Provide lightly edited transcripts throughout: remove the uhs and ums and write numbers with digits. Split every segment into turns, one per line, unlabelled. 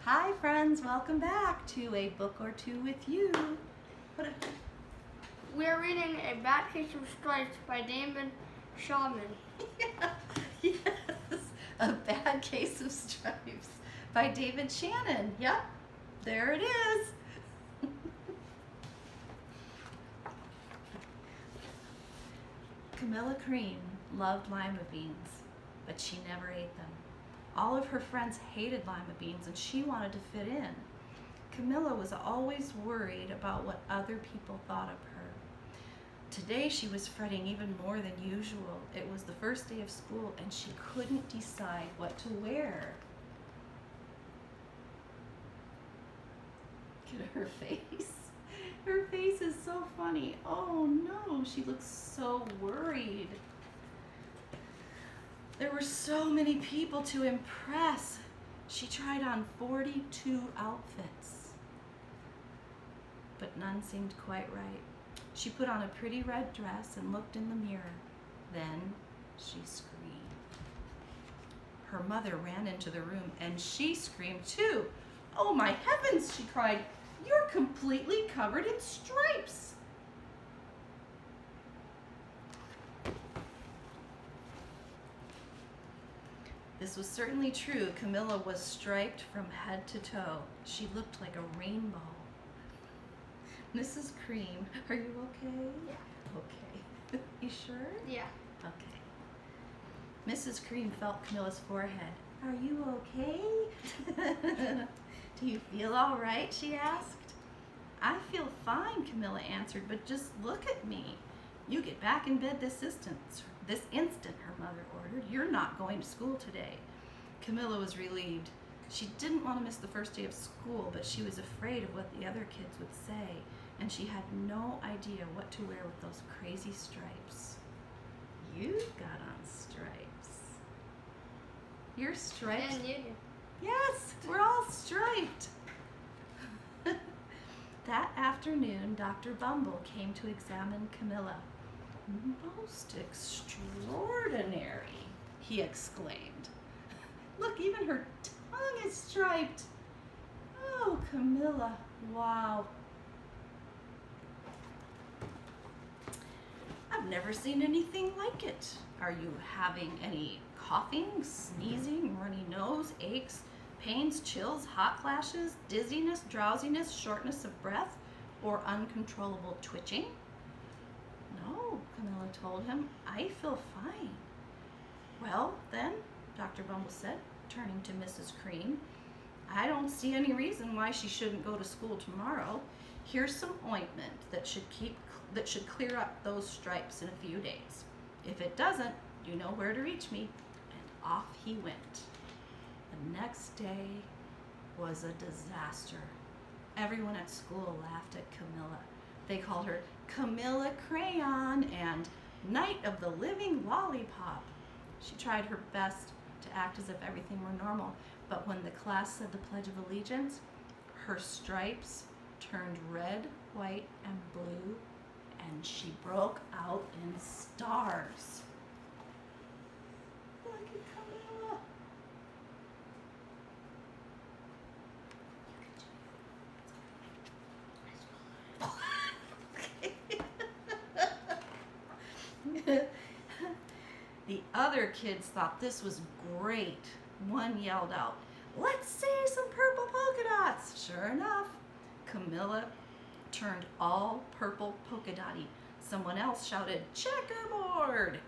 Hi friends, welcome back to A Book or Two with You.
We're reading A Bad Case of Stripes by David Shannon.
Yes, A Bad Case of Stripes by David Shannon. Yep, there it is. Camilla Cream loved lima beans, but she never ate them. All of her friends hated lima beans and she wanted to fit in. Camilla was always worried about what other people thought of her. Today she was fretting even more than usual. It was the first day of school and she couldn't decide what to wear. Look at her face. Her face is so funny. Oh no, she looks so worried. There were so many people to impress. She tried on 42 outfits, but none seemed quite right. She put on a pretty red dress and looked in the mirror. Then she screamed. Her mother ran into the room and she screamed too. "Oh my heavens," she cried, "you're completely covered in stripes." This was certainly true. Camilla was striped from head to toe. She looked like a rainbow. Mrs. Cream, are you okay?
Yeah.
Okay. You sure?
Yeah.
Okay. Mrs. Cream felt Camilla's forehead. "Are you okay?" "Do you feel all right?" she asked. "I feel fine," Camilla answered, "but just look at me." "You get back in bed this instant, her mother ordered. "You're not going to school today." Camilla was relieved. She didn't want to miss the first day of school, but she was afraid of what the other kids would say, and she had no idea what to wear with those crazy stripes. You've got on stripes. You're striped?
And you do.
Yes, we're all striped. That afternoon, Dr. Bumble came to examine Camilla. "Most extraordinary," he exclaimed. "Look, even her tongue is striped." "Oh, Camilla, wow. I've never seen anything like it. Are you having any coughing, sneezing, runny nose, aches, pains, chills, hot flashes, dizziness, drowsiness, shortness of breath, or uncontrollable twitching?" "No," Camilla told him. "I feel fine." "Well, then," Dr. Bumble said, turning to Mrs. Cream, "I don't see any reason why she shouldn't go to school tomorrow. Here's some ointment that should clear up those stripes in a few days. If it doesn't, you know where to reach me." And off he went. The next day was a disaster. Everyone at school laughed at Camilla. They called her Camilla Crayon and Night of the Living Lollipop. She tried her best to act as if everything were normal, but when the class said the Pledge of Allegiance, her stripes turned red, white, and blue, and she broke out in stars. Look at Camilla. The other kids thought this was great. One yelled out, "Let's say some purple polka dots." Sure enough, Camilla turned all purple polka dotty. Someone else shouted, "Checkerboard!"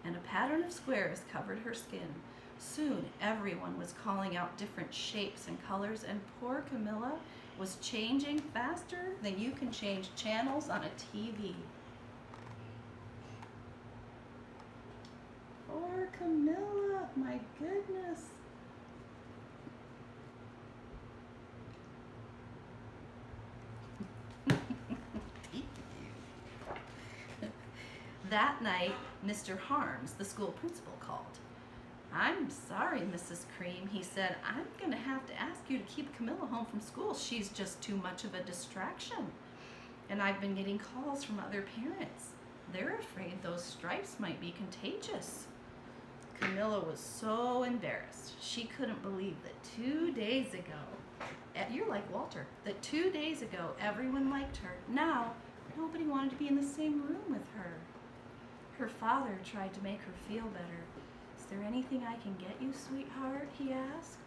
and a pattern of squares covered her skin. Soon everyone was calling out different shapes and colors, and poor Camilla was changing faster than you can change channels on a TV. Poor Camilla, my goodness. That night, Mr. Harms, the school principal, called. "I'm sorry, Mrs. Cream," he said. "I'm going to have to ask you to keep Camilla home from school. She's just too much of a distraction. And I've been getting calls from other parents. They're afraid those stripes might be contagious." Camilla was so embarrassed. She couldn't believe that 2 days ago, you're like Walter, that 2 days ago everyone liked her. Now, nobody wanted to be in the same room with her. Her father tried to make her feel better. Is there anything I can get you, sweetheart? He asked.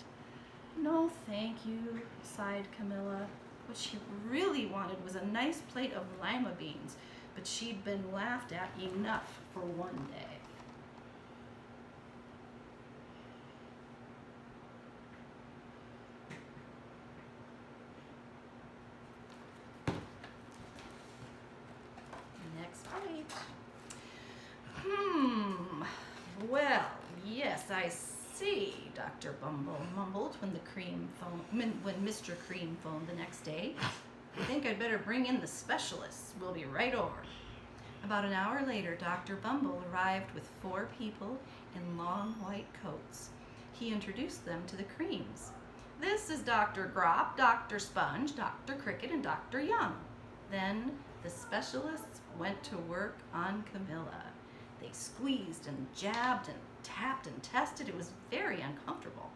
No, thank you, sighed Camilla. What she really wanted was a nice plate of lima beans, but she'd been laughed at enough for one day. Next page. Well, yes, I see, Dr. Bumble mumbled when Mr. Cream phoned the next day. I think I'd better bring in the specialists. We'll be right over. About an hour later, Dr. Bumble arrived with 4 people in long white coats. He introduced them to the Creams. This is Dr. Grop, Dr. Sponge, Dr. Cricket, and Dr. Young. Then the specialists went to work on Camilla. They squeezed and jabbed and tapped and tested. It was very uncomfortable.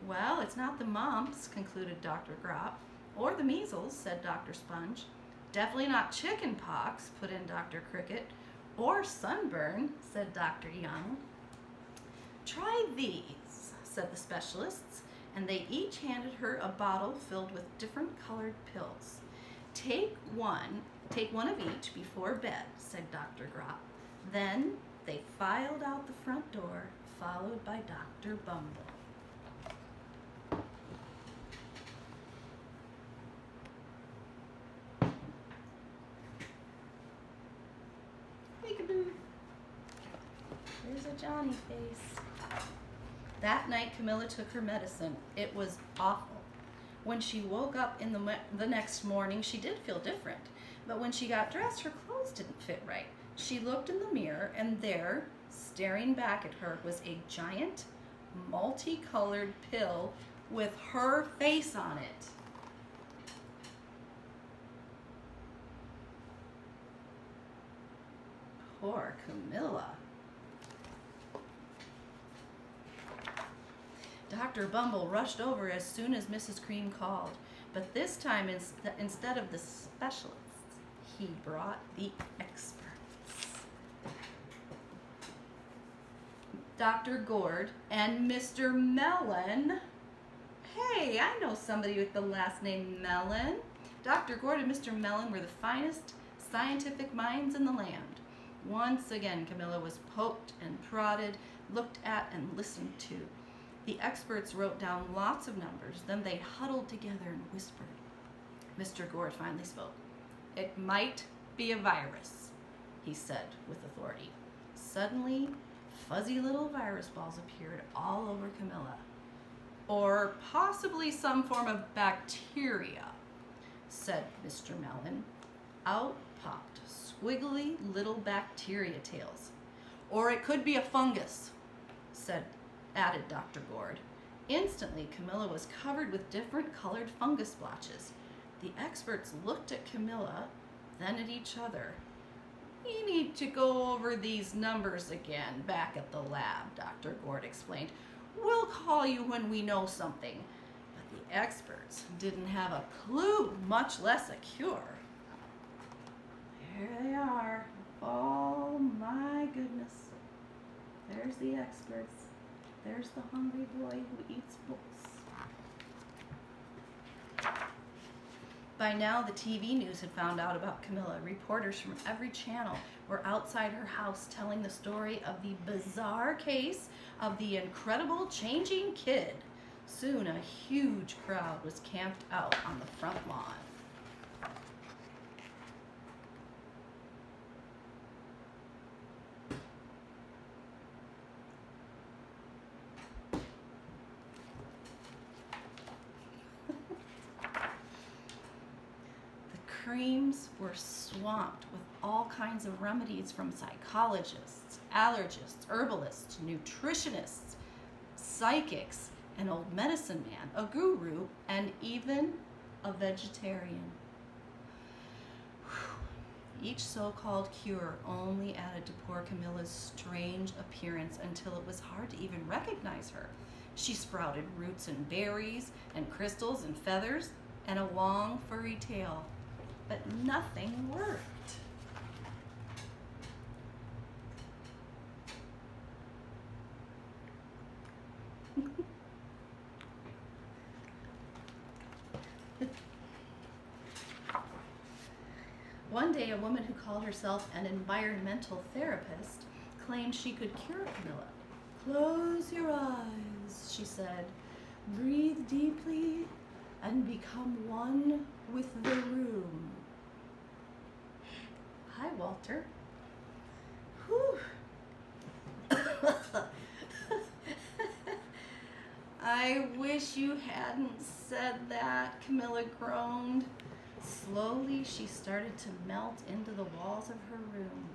Well, it's not the mumps, concluded Dr. Grop, or the measles, said Dr. Sponge. Definitely not chicken pox, put in Dr. Cricket, or sunburn, said Dr. Young. Try these, said the specialists, and they each handed her a bottle filled with different colored pills. Take one of each before bed, said Dr. Grop. Then they filed out the front door, followed by Dr. Bumble. Peekaboo. There's a Johnny face. That night, Camilla took her medicine. It was awful. When she woke up in the next morning, she did feel different. But when she got dressed, her clothes didn't fit right. She looked in the mirror, and there, staring back at her, was a giant, multicolored pill with her face on it. Poor Camilla. Dr. Bumble rushed over as soon as Mrs. Cream called, but this time, instead of the specialists, he brought the experts. Dr. Gourd and Mr. Mellon. Hey, I know somebody with the last name Mellon. Dr. Gourd and Mr. Mellon were the finest scientific minds in the land. Once again, Camilla was poked and prodded, looked at and listened to. The experts wrote down lots of numbers, then they huddled together and whispered. Mr. Gourd finally spoke. It might be a virus, he said with authority. Suddenly, fuzzy little virus balls appeared all over Camilla. Or possibly some form of bacteria, said Mr. Mellon. Out popped squiggly little bacteria tails. Or it could be a fungus, added Dr. Gourd. Instantly, Camilla was covered with different colored fungus blotches. The experts looked at Camilla, then at each other. We need to go over these numbers again back at the lab, Dr. Gourd explained. We'll call you when we know something. But the experts didn't have a clue, much less a cure. There they are. Oh my goodness. There's the experts. There's the hungry boy who eats books. By now, the TV news had found out about Camilla. Reporters from every channel were outside her house telling the story of the bizarre case of the incredible changing kid. Soon, a huge crowd was camped out on the front lawn. Creams were swamped with all kinds of remedies from psychologists, allergists, herbalists, nutritionists, psychics, an old medicine man, a guru, and even a vegetarian. Each so-called cure only added to poor Camilla's strange appearance until it was hard to even recognize her. She sprouted roots and berries and crystals and feathers and a long furry tail, but nothing worked. One day, a woman who called herself an environmental therapist claimed she could cure Camilla. "Close your eyes," she said. "Breathe deeply and become one with the room." Hi, Walter. Whew. I wish you hadn't said that, Camilla groaned. Slowly, she started to melt into the walls of her room.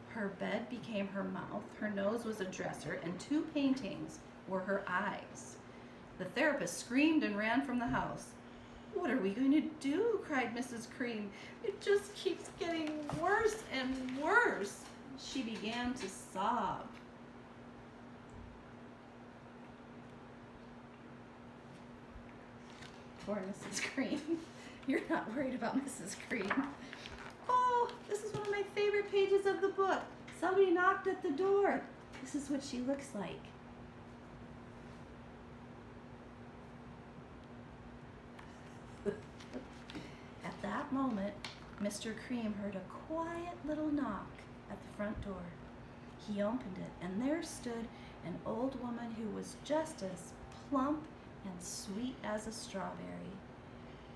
Her bed became her mouth, her nose was a dresser, and 2 paintings were her eyes. The therapist screamed and ran from the house. "What are we going to do?" cried Mrs. Cream. "It just keeps getting worse and worse." She began to sob. Poor Mrs. Cream. You're not worried about Mrs. Cream. "Oh, this is one of my favorite pages of the book. Somebody knocked at the door. This is what she looks like." At that moment, Mr. Cream heard a quiet little knock at the front door. He opened it, and there stood an old woman who was just as plump and sweet as a strawberry.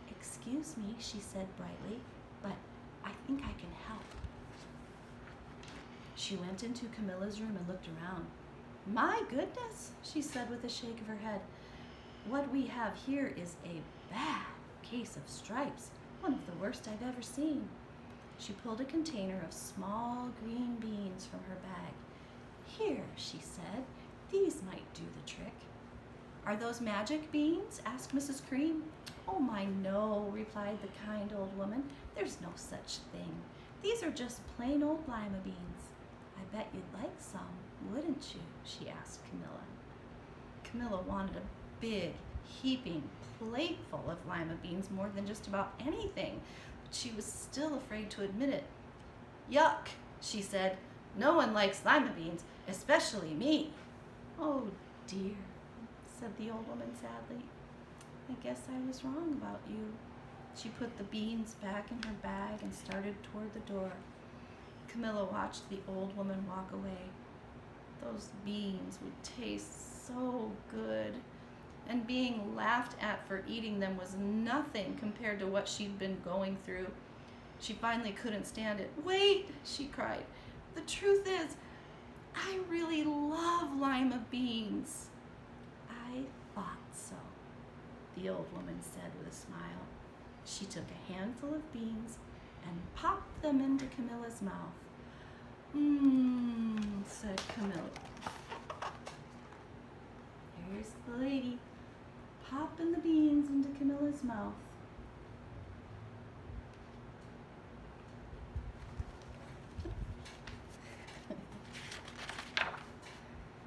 "Excuse me," she said brightly, "but I think I can help." She went into Camilla's room and looked around. "My goodness," she said with a shake of her head. "What we have here is a bad case of stripes, one of the worst I've ever seen." She pulled a container of small green beans from her bag. "Here," she said, "these might do the trick." "Are those magic beans?" asked Mrs. Cream. "Oh my, no," replied the kind old woman. "There's no such thing. These are just plain old lima beans. I bet you'd like some, wouldn't you?" she asked Camilla. Camilla wanted a big, heaping plateful of lima beans more than just about anything, but she was still afraid to admit it. "Yuck," she said. "No one likes lima beans, especially me." "Oh dear," said the old woman sadly. "I guess I was wrong about you." She put the beans back in her bag and started toward the door. Camilla watched the old woman walk away. Those beans would taste so good, and being laughed at for eating them was nothing compared to what she'd been going through. She finally couldn't stand it. "Wait," she cried. "The truth is, I really love lima beans." "I thought so," the old woman said with a smile. She took a handful of beans and popped them into Camilla's mouth. "Mmm," said Camilla. Here's the lady popping the beans into Camilla's mouth.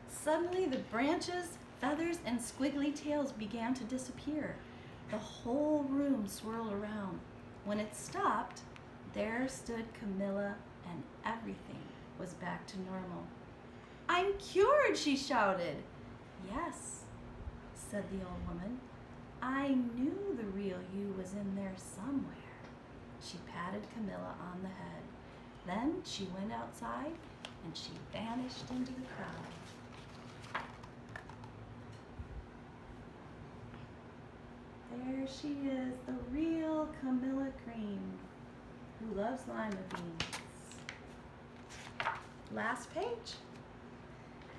Suddenly, the branches, feathers, and squiggly tails began to disappear. The whole room swirled around. When it stopped, there stood Camilla, and everything was back to normal. "I'm cured!" she shouted. "Yes," said the old woman. "I knew the real you was in there somewhere." She patted Camilla on the head. Then she went outside, and she vanished into the crowd. There she is, the real Camilla Cream, who loves lima beans. Last page.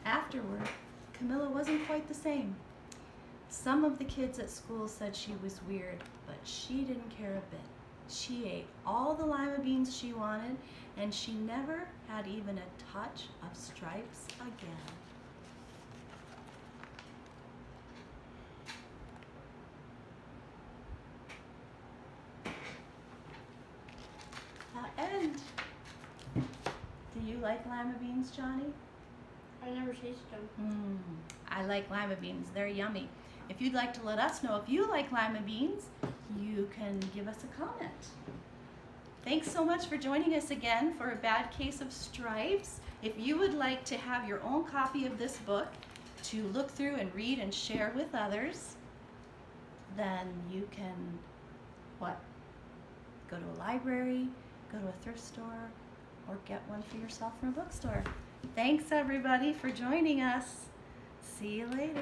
Afterward, Camilla wasn't quite the same. Some of the kids at school said she was weird, but she didn't care a bit. She ate all the lima beans she wanted, and she never had even a touch of stripes again. The end. you like lima beans, Johnny?
I never tasted them.
I like lima beans. They're yummy. If you'd like to let us know if you like lima beans, you can give us a comment. Thanks so much for joining us again for A Bad Case of Stripes. If you would like to have your own copy of this book to look through and read and share with others, then you can, go to a library, go to a thrift store, or get one for yourself from a bookstore. Thanks everybody for joining us. See you later.